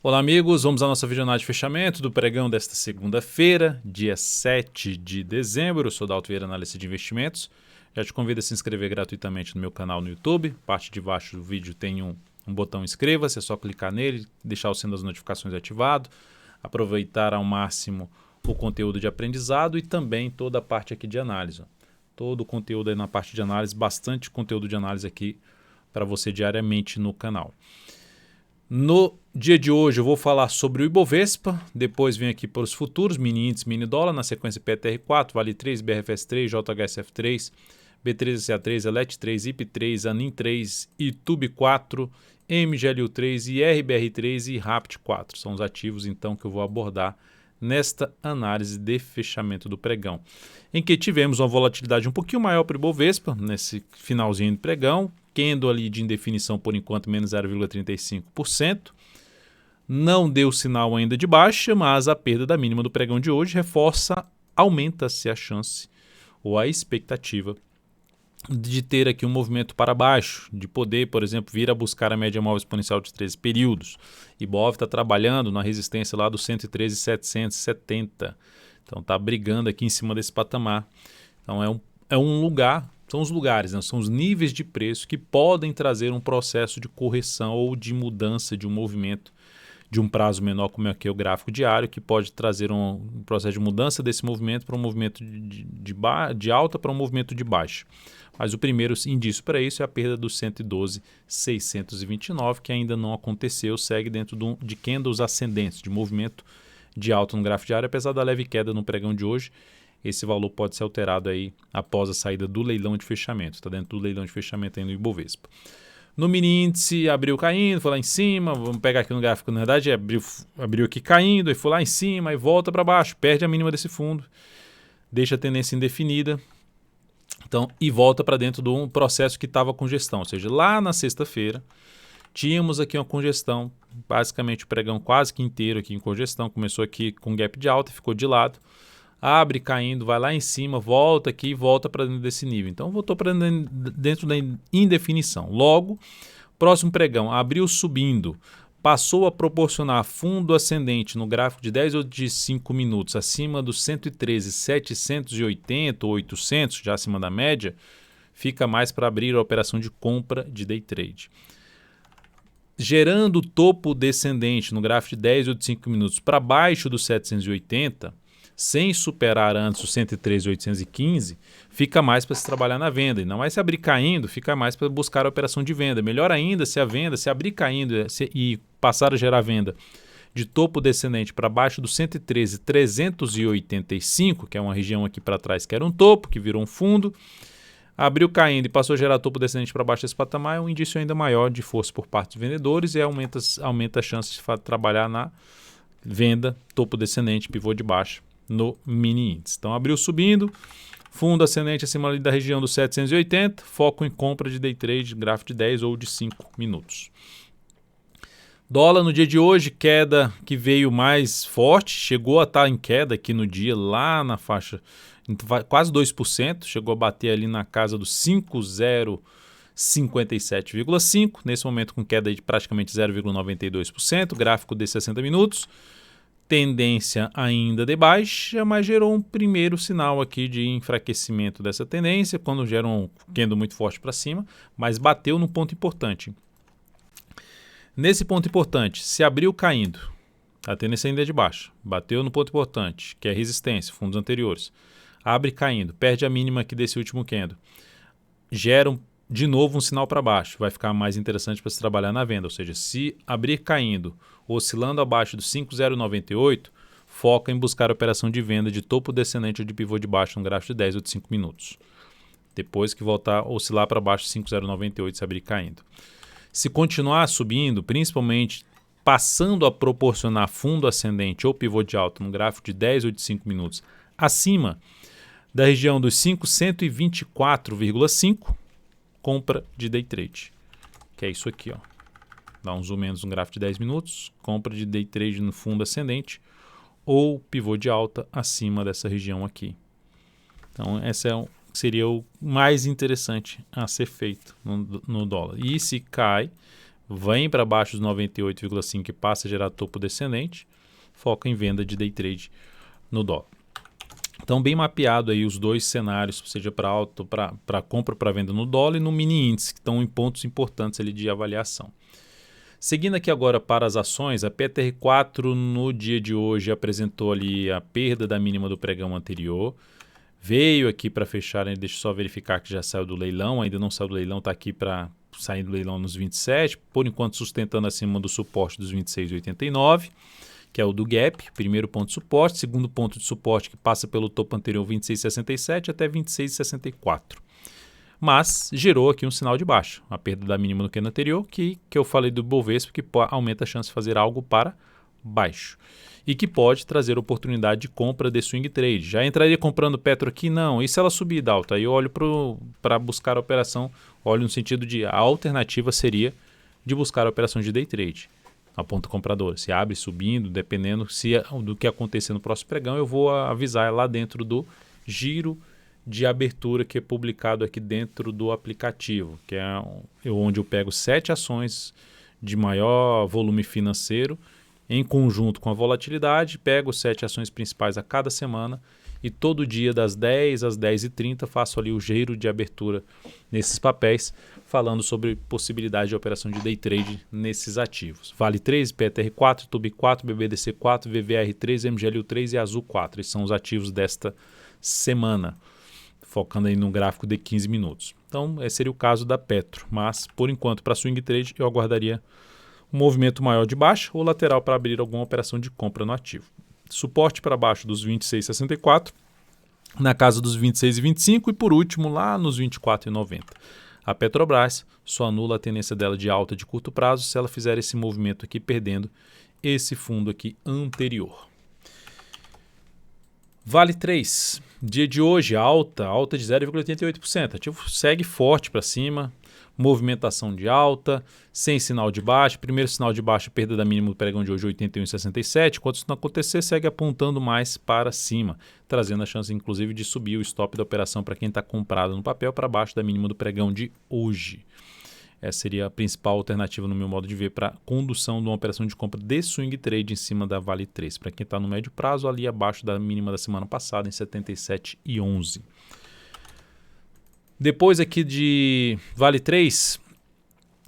Olá amigos, vamos à nossa videoanálise de fechamento do pregão desta segunda-feira, dia 7 de dezembro. Eu sou Dalto Vieira, analista de investimentos. Já te convido a se inscrever gratuitamente no meu canal no YouTube. Parte de baixo do vídeo tem um botão inscreva-se, é só clicar nele, deixar o sino das notificações ativado, aproveitar ao máximo o conteúdo de aprendizado e também toda a parte aqui de análise. Todo o conteúdo aí na parte de análise, bastante conteúdo de análise aqui para você diariamente no canal. No dia de hoje eu vou falar sobre o Ibovespa, depois vem aqui para os futuros, mini índice, mini dólar, na sequência PTR4, Vale 3, BRFS 3, JHSF 3, B3SA3, ELET 3, IP 3, ANIM 3, ITUB 4, MGLU 3, IRBR 3 e RAPT 4. São os ativos então que eu vou abordar nesta análise de fechamento do pregão, em que tivemos uma volatilidade um pouquinho maior para o Ibovespa, nesse finalzinho de pregão, candle ali de indefinição por enquanto, menos 0,35%. Não deu sinal ainda de baixa, mas a perda da mínima do pregão de hoje aumenta-se a chance ou a expectativa de ter aqui um movimento para baixo, de poder, por exemplo, vir a buscar a média móvel exponencial de 13 períodos. Ibov está trabalhando na resistência lá dos 113,770. Então está brigando aqui em cima desse patamar. Então é um lugar, são os lugares, né? São os níveis de preço que podem trazer um processo de correção ou de mudança de um movimento de um prazo menor, como é aqui o gráfico diário, que pode trazer um processo de mudança desse movimento para um movimento de alta para um movimento de baixa. Mas o primeiro indício para isso é a perda dos 112,629, que ainda não aconteceu, segue dentro de candles ascendentes, de movimento de alta no gráfico diário, apesar da leve queda no pregão de hoje. Esse valor pode ser alterado aí após a saída do leilão de fechamento, está dentro do leilão de fechamento aí no Ibovespa. No mini índice abriu caindo, foi lá em cima, vamos pegar aqui no gráfico, na verdade abriu aqui caindo, aí foi lá em cima, aí volta para baixo, perde a mínima desse fundo, deixa a tendência indefinida, então, e volta para dentro de um processo que estava congestão, ou seja, lá na sexta-feira tínhamos aqui uma congestão, basicamente o pregão quase que inteiro aqui em congestão, começou aqui com gap de alta, ficou de lado, abre caindo, vai lá em cima, volta aqui e volta para dentro desse nível. Então voltou para dentro da indefinição. Logo, próximo pregão, abriu subindo, passou a proporcionar fundo ascendente no gráfico de 10 ou de 5 minutos acima dos 113,780 ou 800, já acima da média, fica mais para abrir a operação de compra de day trade. Gerando topo descendente no gráfico de 10 ou de 5 minutos para baixo dos 780, sem superar antes os 113,815, fica mais para se trabalhar na venda. E não é se abrir caindo, fica mais para buscar a operação de venda. Melhor ainda se a venda, se abrir caindo e passar a gerar venda de topo descendente para baixo do 113,385, que é uma região aqui para trás que era um topo, que virou um fundo, abriu caindo e passou a gerar topo descendente para baixo desse patamar, é um indício ainda maior de força por parte dos vendedores e aumenta a chance de trabalhar na venda, topo descendente, pivô de baixo no mini índice. Então abriu subindo, fundo ascendente acima ali da região dos 780, foco em compra de day trade, gráfico de 10 ou de 5 minutos. Dólar no dia de hoje, queda que veio mais forte, chegou a estar em queda aqui no dia, lá na faixa, quase 2%, chegou a bater ali na casa dos 5,057,5, nesse momento com queda de praticamente 0,92%, gráfico de 60 minutos. Tendência ainda de baixa, mas gerou um primeiro sinal aqui de enfraquecimento dessa tendência, quando gera um candle muito forte para cima, mas bateu no ponto importante. Nesse ponto importante, se abriu caindo, a tendência ainda é de baixa, bateu no ponto importante, que é resistência, fundos anteriores, abre caindo, perde a mínima aqui desse último candle, gera de novo um sinal para baixo, vai ficar mais interessante para se trabalhar na venda, ou seja, se abrir caindo, oscilando abaixo dos 5,098, foca em buscar a operação de venda de topo descendente ou de pivô de baixo no gráfico de 10 ou de 5 minutos. Depois que voltar a oscilar para baixo de 5,098 se abrir caindo. Se continuar subindo, principalmente passando a proporcionar fundo ascendente ou pivô de alta no gráfico de 10 ou de 5 minutos acima da região dos 5.124,5, compra de day trade, que é isso aqui, ó. Dá um zoom menos no gráfico de 10 minutos, compra de day trade no fundo ascendente ou pivô de alta acima dessa região aqui. Então essa seria o mais interessante a ser feito no dólar. E se cai, vem para baixo dos 98,5 e passa a gerar topo descendente, foca em venda de day trade no dólar. Então, bem mapeado aí os dois cenários, seja para alta, para compra ou para venda no dólar e no mini índice, que estão em pontos importantes ali de avaliação. Seguindo aqui agora para as ações, a PTR4 no dia de hoje apresentou ali a perda da mínima do pregão anterior. Veio aqui para fechar, deixa eu só verificar que já saiu do leilão, ainda não saiu do leilão, está aqui para sair do leilão nos 27, por enquanto sustentando acima do suporte dos 26,89, que é o do gap, primeiro ponto de suporte, segundo ponto de suporte que passa pelo topo anterior 26,67 até 26,64. Mas gerou aqui um sinal de baixa, a perda da mínima no candle anterior, que eu falei do Bovespa, que aumenta a chance de fazer algo para baixo e que pode trazer oportunidade de compra de swing trade. Já entraria comprando Petro aqui? Não. E se ela subir, Dalton? Aí eu olho para buscar a operação, olho no sentido de a alternativa seria de buscar a operação de day trade, a ponta compradora. Se abre subindo, dependendo do que acontecer no próximo pregão, eu vou avisar lá dentro do giro de abertura que é publicado aqui dentro do aplicativo, que é onde eu pego 7 ações de maior volume financeiro em conjunto com a volatilidade, pego 7 ações principais a cada semana e todo dia das 10 às 10h30 faço ali o giro de abertura nesses papéis, falando sobre possibilidade de operação de day trade nesses ativos. Vale 3, PTR4, TUB 4, BBDC 4, VVR3, MGLU 3 e Azul 4. Esses são os ativos desta semana, focando aí no gráfico de 15 minutos. Então, esse seria o caso da Petro, mas por enquanto para swing trade eu aguardaria um movimento maior de baixa ou lateral para abrir alguma operação de compra no ativo. Suporte para baixo dos 26,64, na casa dos 26,25 e por último lá nos 24,90. A Petrobras só anula a tendência dela de alta de curto prazo se ela fizer esse movimento aqui perdendo esse fundo aqui anterior. Vale 3, dia de hoje alta de 0,88%, ativo segue forte para cima, movimentação de alta, sem sinal de baixa, primeiro sinal de baixa, perda da mínima do pregão de hoje 81,67, enquanto isso não acontecer segue apontando mais para cima, trazendo a chance inclusive de subir o stop da operação para quem está comprado no papel para baixo da mínima do pregão de hoje. Essa seria a principal alternativa no meu modo de ver para condução de uma operação de compra de swing trade em cima da Vale 3. Para quem está no médio prazo, ali abaixo da mínima da semana passada, em 77,11. Depois aqui de Vale 3,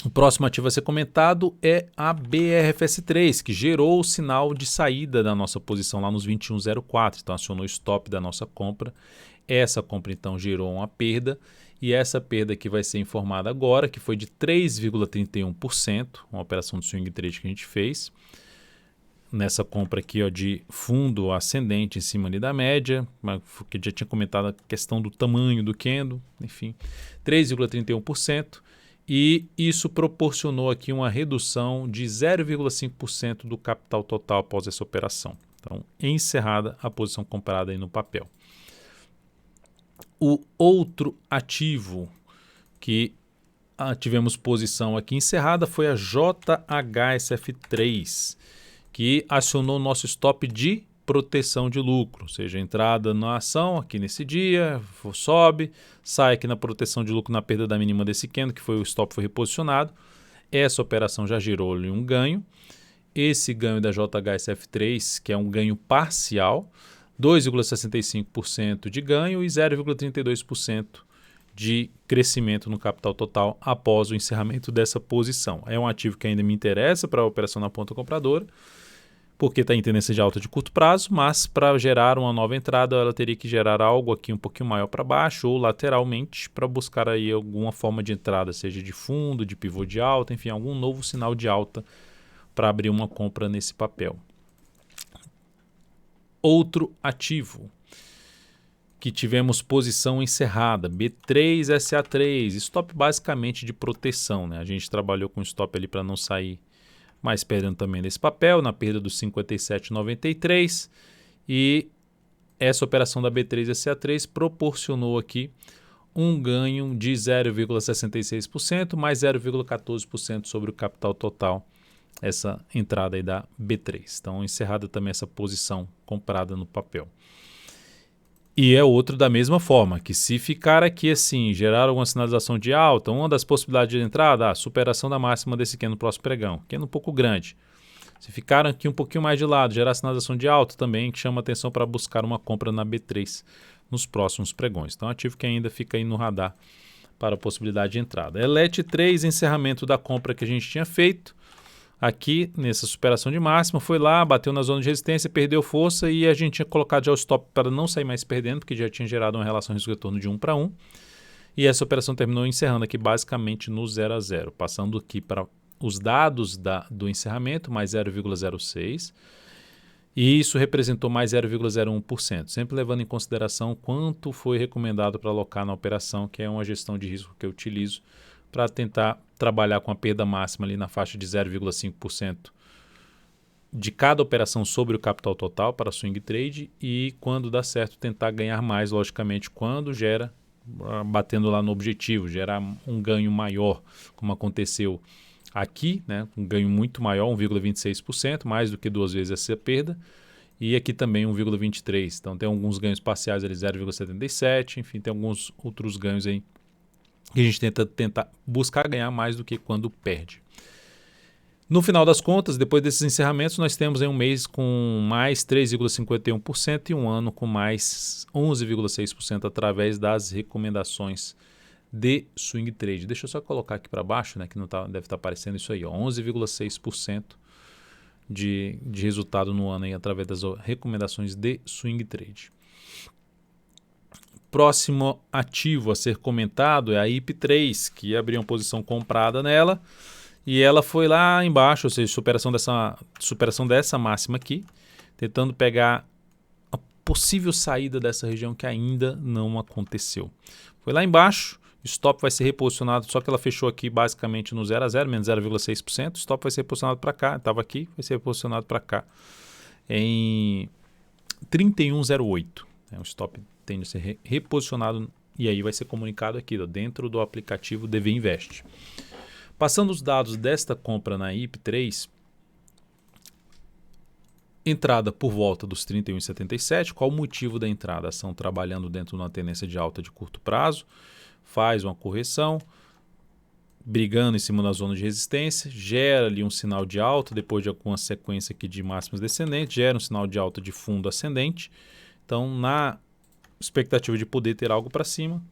o próximo ativo a ser comentado é a BRFS3, que gerou o sinal de saída da nossa posição lá nos 21,04. Então acionou o stop da nossa compra. Essa compra então gerou uma perda. E essa perda que vai ser informada agora, que foi de 3,31%, uma operação de swing trade que a gente fez. Nessa compra aqui ó, de fundo ascendente em cima ali da média, que já tinha comentado a questão do tamanho do candle, enfim, 3,31%. E isso proporcionou aqui uma redução de 0,5% do capital total após essa operação. Então, encerrada a posição comprada aí no papel. O outro ativo que tivemos posição aqui encerrada foi a JHSF3, que acionou o nosso stop de proteção de lucro, ou seja, entrada na ação aqui nesse dia, sobe, sai aqui na proteção de lucro na perda da mínima desse candle, que foi o stop foi reposicionado. Essa operação já gerou-lhe um ganho. Esse ganho da JHSF3, que é um ganho parcial, 2,65% de ganho e 0,32% de crescimento no capital total após o encerramento dessa posição. É um ativo que ainda me interessa para a operação na ponta compradora, porque está em tendência de alta de curto prazo, mas para gerar uma nova entrada ela teria que gerar algo aqui um pouquinho maior para baixo ou lateralmente para buscar aí alguma forma de entrada, seja de fundo, de pivô de alta, enfim, algum novo sinal de alta para abrir uma compra nesse papel. Outro ativo que tivemos posição encerrada, B3SA3, stop basicamente de proteção, né? A gente trabalhou com stop ali para não sair mais perdendo também desse papel, na perda dos 57,93, e essa operação da B3SA3 proporcionou aqui um ganho de 0,66% mais 0,14% sobre o capital total, essa entrada aí da B3. Então, encerrada também essa posição comprada no papel. E é outro da mesma forma, que se ficar aqui assim, gerar alguma sinalização de alta, uma das possibilidades de entrada, a superação da máxima desse candle no próximo pregão, candle um pouco grande. Se ficar aqui um pouquinho mais de lado, gerar sinalização de alta também, que chama atenção para buscar uma compra na B3 nos próximos pregões. Então, ativo que ainda fica aí no radar para a possibilidade de entrada. Elet 3, encerramento da compra que a gente tinha feito. Aqui, nessa superação de máxima, foi lá, bateu na zona de resistência, perdeu força e a gente tinha colocado já o stop para não sair mais perdendo, porque já tinha gerado uma relação risco-retorno de 1 para 1. E essa operação terminou encerrando aqui basicamente no 0 a 0, passando aqui para os dados do encerramento, mais 0,06. E isso representou mais 0,01%, sempre levando em consideração quanto foi recomendado para alocar na operação, que é uma gestão de risco que eu utilizo para tentar trabalhar com a perda máxima ali na faixa de 0,5% de cada operação sobre o capital total para swing trade e quando dá certo tentar ganhar mais, logicamente, quando gera, batendo lá no objetivo, gerar um ganho maior, como aconteceu aqui, né, um ganho muito maior, 1,26%, mais do que 2 vezes essa perda, e aqui também 1,23%. Então tem alguns ganhos parciais ali, 0,77%, enfim, tem alguns outros ganhos aí que a gente tenta buscar ganhar mais do que quando perde. No final das contas, depois desses encerramentos, nós temos aí um mês com mais 3,51% e um ano com mais 11,6% através das recomendações de swing trade. Deixa eu só colocar aqui para baixo, né, que não deve estar aparecendo isso aí, 11,6% de resultado no ano aí, através das recomendações de swing trade. Próximo ativo a ser comentado é a IP3, que abriu uma posição comprada nela e ela foi lá embaixo, ou seja, superação dessa máxima aqui, tentando pegar a possível saída dessa região que ainda não aconteceu. Foi lá embaixo, stop vai ser reposicionado, só que ela fechou aqui basicamente no 0 a 0, menos 0,6%, stop vai ser reposicionado para cá, estava aqui, vai ser reposicionado para cá em 31,08, o stop tende a ser reposicionado e aí vai ser comunicado aqui, ó, dentro do aplicativo DV Invest. Passando os dados desta compra na IP3, entrada por volta dos 31,77. Qual o motivo da entrada? Ação trabalhando dentro de uma tendência de alta de curto prazo, faz uma correção, brigando em cima da zona de resistência, gera ali um sinal de alta, depois de alguma sequência aqui de máximas descendentes, gera um sinal de alta de fundo ascendente. Então, na expectativa de poder ter algo para cima,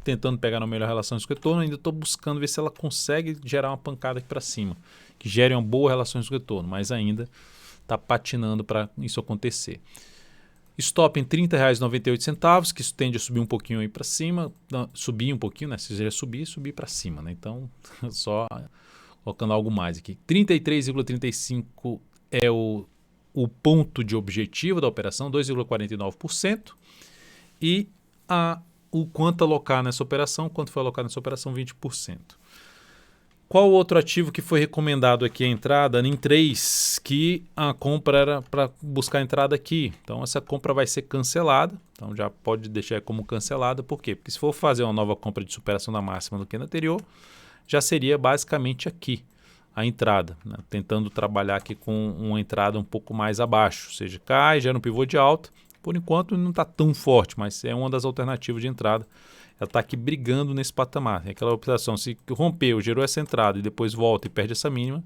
tentando pegar na melhor relação risco-retorno, ainda estou buscando ver se ela consegue gerar uma pancada aqui para cima, que gere uma boa relação risco-retorno, mas ainda está patinando para isso acontecer. Stop em R$ 30,98, que isso tende a subir um pouquinho aí para cima, subir um pouquinho, né? Se já subir para cima, né? Então, só colocando algo mais aqui. 33,35 é o ponto de objetivo da operação, 2,49%. E o quanto alocar nessa operação, quanto foi alocado nessa operação, 20%. Qual outro ativo que foi recomendado aqui a entrada? NIM 3, que a compra era para buscar a entrada aqui. Então essa compra vai ser cancelada, então já pode deixar como cancelada. Por quê? Porque se for fazer uma nova compra de superação da máxima do que na anterior, já seria basicamente aqui a entrada, né? Tentando trabalhar aqui com uma entrada um pouco mais abaixo, ou seja, cai, gera um pivô de alta. Por enquanto não está tão forte, mas é uma das alternativas de entrada. Ela está aqui brigando nesse patamar. É aquela operação, se rompeu, gerou essa entrada e depois volta e perde essa mínima,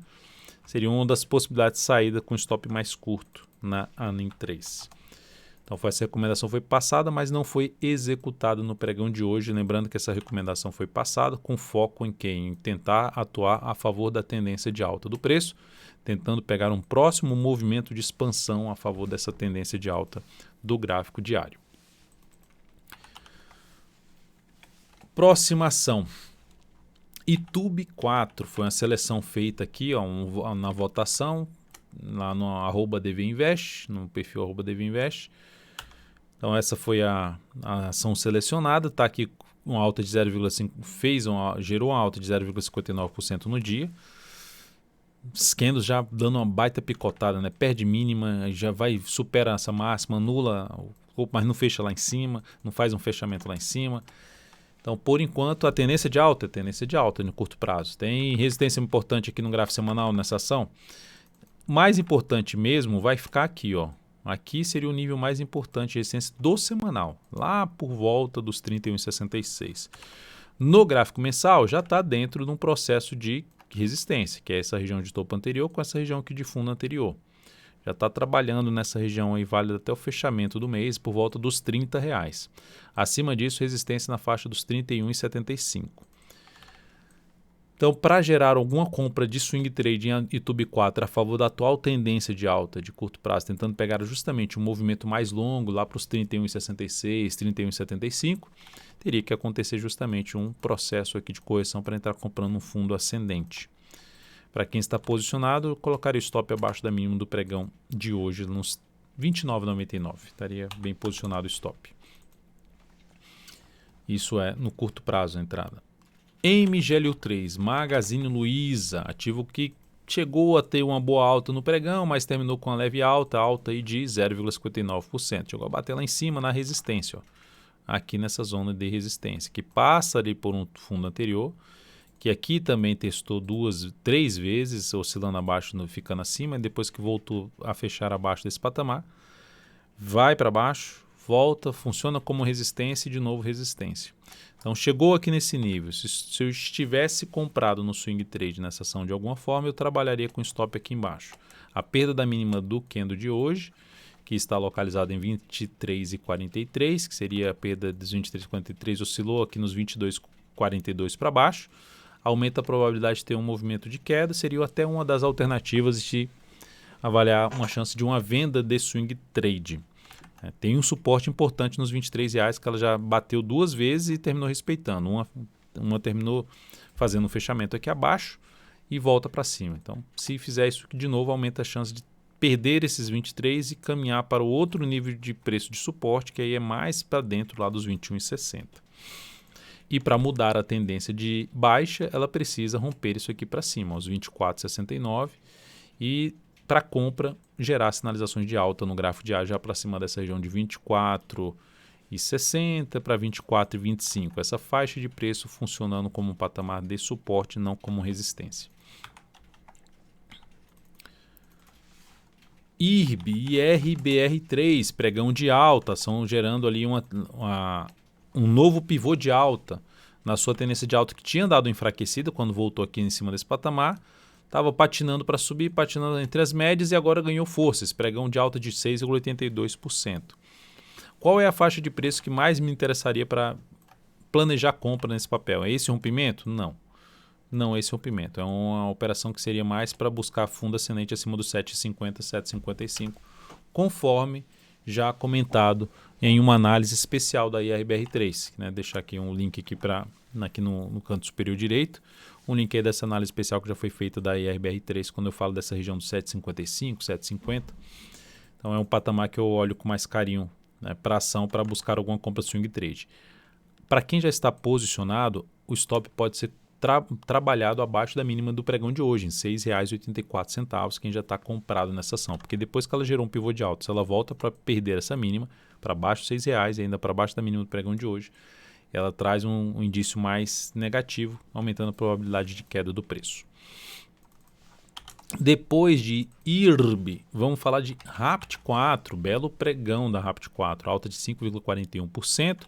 seria uma das possibilidades de saída com stop mais curto na NIM 3. Então essa recomendação foi passada, mas não foi executada no pregão de hoje. Lembrando que essa recomendação foi passada com foco em quem? Em tentar atuar a favor da tendência de alta do preço, tentando pegar um próximo movimento de expansão a favor dessa tendência de alta do gráfico diário. Próxima ação. Itube 4 foi uma seleção feita aqui ó, na votação, lá no @dvinvest, no perfil @dvinvest. Então essa foi a ação selecionada, está aqui uma alta de 0,5, gerou uma alta de 0,59% no dia. Os candles já dando uma baita picotada, né? Perde mínima, já vai, supera essa máxima, anula, mas não fecha lá em cima, não faz um fechamento lá em cima. Então, por enquanto, a tendência de alta é tendência de alta no curto prazo. Tem resistência importante aqui no gráfico semanal nessa ação. Mais importante mesmo vai ficar aqui, ó, Aqui seria o nível mais importante de resistência do semanal, lá por volta dos 31,66. No gráfico mensal já está dentro de um processo de resistência, que é essa região de topo anterior com essa região aqui de fundo anterior. Já está trabalhando nessa região aí válida até o fechamento do mês por volta dos R$30. Acima disso, resistência na faixa dos 31,75. Então, para gerar alguma compra de swing trade em YouTube 4 a favor da atual tendência de alta de curto prazo, tentando pegar justamente um movimento mais longo lá para os 31,66, 31,75, teria que acontecer justamente um processo aqui de correção para entrar comprando um fundo ascendente. Para quem está posicionado, eu colocaria o stop abaixo da mínima do pregão de hoje, nos 29,99. Estaria bem posicionado o stop. Isso é no curto prazo a entrada. MGLU3, Magazine Luiza, ativo que chegou a ter uma boa alta no pregão, mas terminou com uma leve alta aí de 0,59%. Chegou a bater lá em cima na resistência, ó, aqui nessa zona de resistência, que passa ali por um fundo anterior, que aqui também testou 3 vezes, oscilando abaixo, ficando acima, e depois que voltou a fechar abaixo desse patamar, vai para baixo, volta, funciona como resistência e de novo resistência. Então chegou aqui nesse nível. Se eu estivesse comprado no swing trade nessa ação de alguma forma, eu trabalharia com stop aqui embaixo. A perda da mínima do candle de hoje, que está localizada em 23,43, que seria a perda dos 23,43, oscilou aqui nos 22,42 para baixo. Aumenta a probabilidade de ter um movimento de queda, seria até uma das alternativas de avaliar uma chance de uma venda de swing trade. Tem um suporte importante nos R$23, que ela já bateu 2 vezes e terminou respeitando. Uma terminou fazendo um fechamento aqui abaixo e volta para cima. Então, se fizer isso aqui de novo, aumenta a chance de perder esses 23 e caminhar para o outro nível de preço de suporte, que aí é mais para dentro lá dos 21,60. E para mudar a tendência de baixa, ela precisa romper isso aqui para cima, os 24,69, e para compra gerar sinalizações de alta no gráfico diário já para cima dessa região de 24,60 para 24,25. Essa faixa de preço funcionando como um patamar de suporte, não como resistência. IRB e RBR3, pregão de alta, são gerando ali um novo pivô de alta na sua tendência de alta que tinha dado enfraquecida quando voltou aqui em cima desse patamar. Estava patinando para subir, patinando entre as médias e agora ganhou força. Esse pregão de alta de 6,82%. Qual é a faixa de preço que mais me interessaria para planejar compra nesse papel? É esse rompimento? Não. Não é esse rompimento. É uma operação que seria mais para buscar fundo ascendente acima dos 7,50, 7,55, conforme já comentado em uma análise especial da IRBR3. Né? Deixar aqui um link aqui, aqui no canto superior direito. Um link aí dessa análise especial que já foi feita da IRBR3 quando eu falo dessa região dos 7,55, 7,50. Então é um patamar que eu olho com mais carinho, né, para ação, para buscar alguma compra swing trade. Para quem já está posicionado, o stop pode ser trabalhado abaixo da mínima do pregão de hoje, em R$ 6,84, quem já está comprado nessa ação. Porque depois que ela gerou um pivô de alta, se ela volta para perder essa mínima, para baixo de R$ 6 e ainda para baixo da mínima do pregão de hoje, ela traz um indício mais negativo, aumentando a probabilidade de queda do preço. Depois de IRB, vamos falar de RAPT4, belo pregão da RAPT4, alta de 5,41%,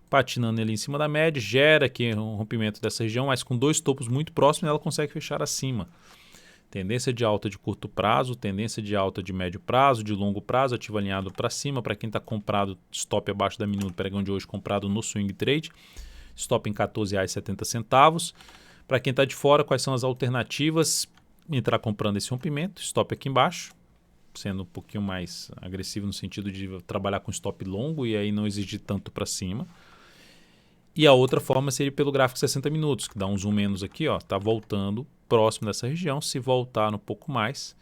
patinando ali em cima da média, gera aqui um rompimento dessa região, mas com 2 topos muito próximos ela consegue fechar acima. Tendência de alta de curto prazo, tendência de alta de médio prazo, de longo prazo, ativo alinhado para cima. Para quem está comprado, stop abaixo da mínima do pregão de hoje, comprado no swing trade, stop em R$ 14,70. Para quem está de fora, quais são as alternativas? Entrar comprando esse rompimento, stop aqui embaixo, sendo um pouquinho mais agressivo no sentido de trabalhar com stop longo e aí não exigir tanto para cima. E a outra forma seria pelo gráfico 60 minutos, que dá um zoom menos aqui, ó, está voltando próximo dessa região. Se voltar um pouco mais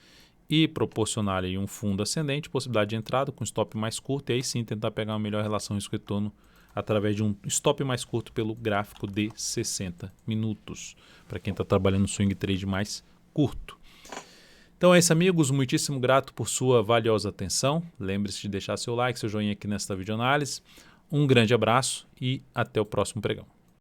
e proporcionar aí um fundo ascendente, possibilidade de entrada com stop mais curto, e aí sim tentar pegar uma melhor relação risco-retorno através de um stop mais curto pelo gráfico de 60 minutos, para quem está trabalhando no swing trade mais curto. Então é isso, amigos, muitíssimo grato por sua valiosa atenção. Lembre-se de deixar seu like, seu joinha aqui nesta videoanálise. Um grande abraço e até o próximo pregão.